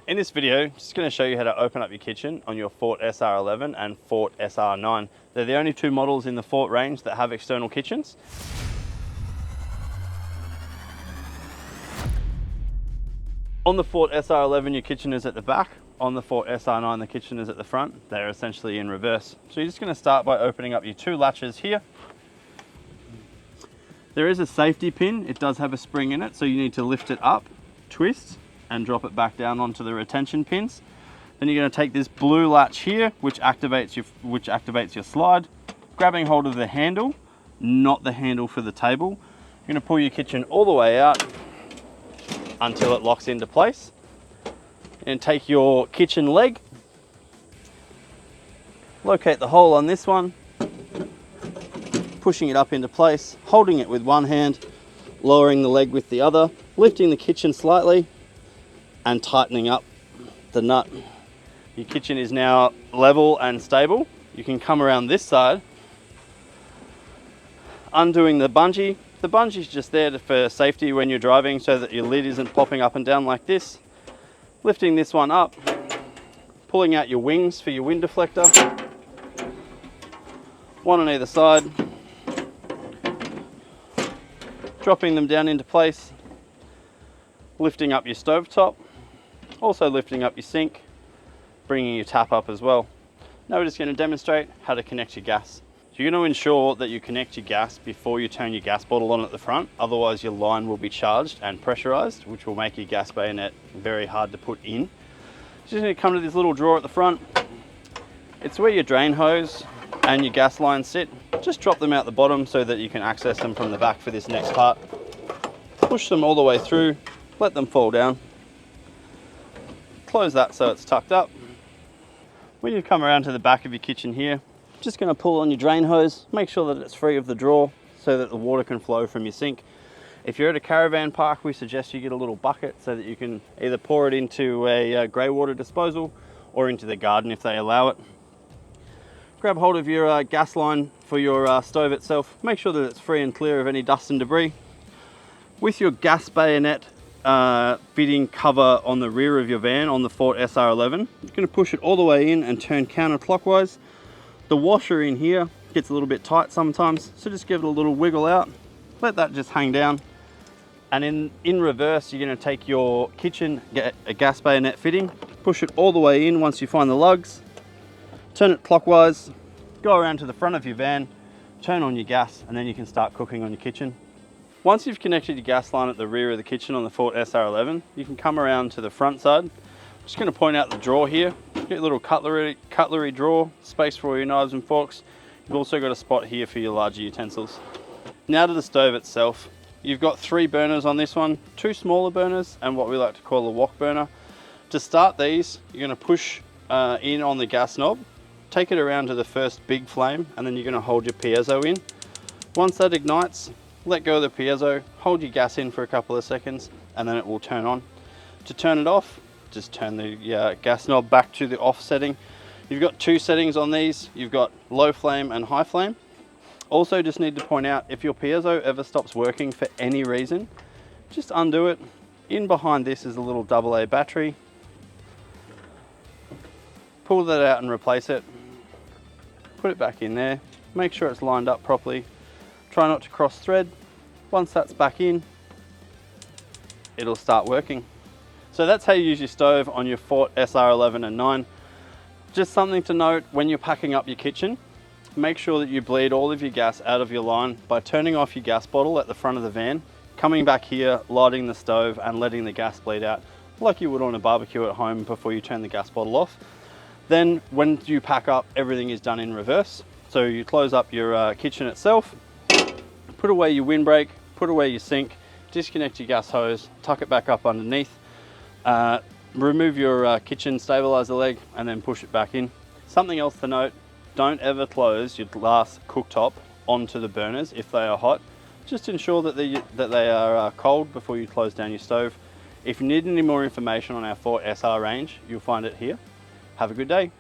In this video, I'm just going to show you how to open up your kitchen on your Forte SR11 and Forte SR9. They're the only two models in the Forte range that have external kitchens. On the Forte SR11, your kitchen is at the back. On the Forte SR9, the kitchen is at the front. They're essentially in reverse. So you're just going to start by opening up your two latches here. There is a safety pin. It does have a spring in it, so you need to lift it up, twist, and drop it back down onto the retention pins. Then you're going to take this blue latch here, which activates your slide, grabbing hold of the handle, not the handle for the table. You're going to pull your kitchen all the way out until it locks into place. And take your kitchen leg, locate the hole on this one, pushing it up into place, holding it with one hand, lowering the leg with the other, lifting the kitchen slightly, and tightening up the nut. Your kitchen is now level and stable. You can come around this side, undoing the bungee. The bungee is just there for safety when you're driving so that your lid isn't popping up and down like this. Lifting this one up, pulling out your wings for your wind deflector, one on either side, dropping them down into place, lifting up your stovetop, also lifting up your sink, bringing your tap up as well. Now we're just going to demonstrate how to connect your gas. So you're going to ensure that you connect your gas before you turn your gas bottle on at the front, otherwise your line will be charged and pressurized, which will make your gas bayonet very hard to put in. Just going to come to this little drawer at the front. It's where your drain hose and your gas lines sit. Just drop them out the bottom so that you can access them from the back for this next part. Push them all the way through, let them fall down. Close that so it's tucked up. When you come around to the back of your kitchen here, just going to pull on your drain hose, make sure that it's free of the drawer so that the water can flow from your sink. If you're at a caravan park, we suggest you get a little bucket so that you can either pour it into a grey water disposal or into the garden if they allow it. Grab hold of your gas line for your stove itself. Make sure that it's free and clear of any dust and debris. With your gas bayonet fitting cover on the rear of your van on the Forte SR11, you're going to push it all the way in and turn counterclockwise. The washer in here gets a little bit tight sometimes, so just give it a little wiggle out, let that just hang down. And in reverse, you're going to take your kitchen, get a gas bayonet fitting, push it all the way in once you find the lugs, turn it clockwise, go around to the front of your van, turn on your gas, and then you can start cooking on your kitchen. Once you've connected your gas line at the rear of the kitchen on the Forte SR11, you can come around to the front side. I'm just going to point out the drawer here. Get a little cutlery drawer, space for all your knives and forks. You've also got a spot here for your larger utensils. Now to the stove itself. You've got 3 burners on this one, 2 smaller burners and what we like to call a wok burner. To start these, you're going to push in on the gas knob, take it around to the first big flame, and then you're going to hold your piezo in. Once that ignites, let go of the piezo, hold your gas in for a couple of seconds, and then it will turn on. To turn it off, just turn the gas knob back to the off setting. You've got 2 settings on these. You've got low flame and high flame. Also just need to point out, if your piezo ever stops working for any reason, just undo it. In behind this is a little AA battery. Pull that out and replace it. Put it back in there. Make sure it's lined up properly. Try not to cross thread. Once that's back in, it'll start working. So that's how you use your stove on your Forte SR11 and 9. Just something to note when you're packing up your kitchen, make sure that you bleed all of your gas out of your line by turning off your gas bottle at the front of the van, coming back here, lighting the stove and letting the gas bleed out like you would on a barbecue at home before you turn the gas bottle off. Then when you pack up, everything is done in reverse. So you close up your kitchen itself, put away your windbreak, put away your sink, disconnect your gas hose, tuck it back up underneath, remove your kitchen stabilizer leg and then push it back in. Something else to note, don't ever close your glass cooktop onto the burners if they are hot. Just ensure that they are cold before you close down your stove. If you need any more information on our Forte SR range, you'll find it here. Have a good day.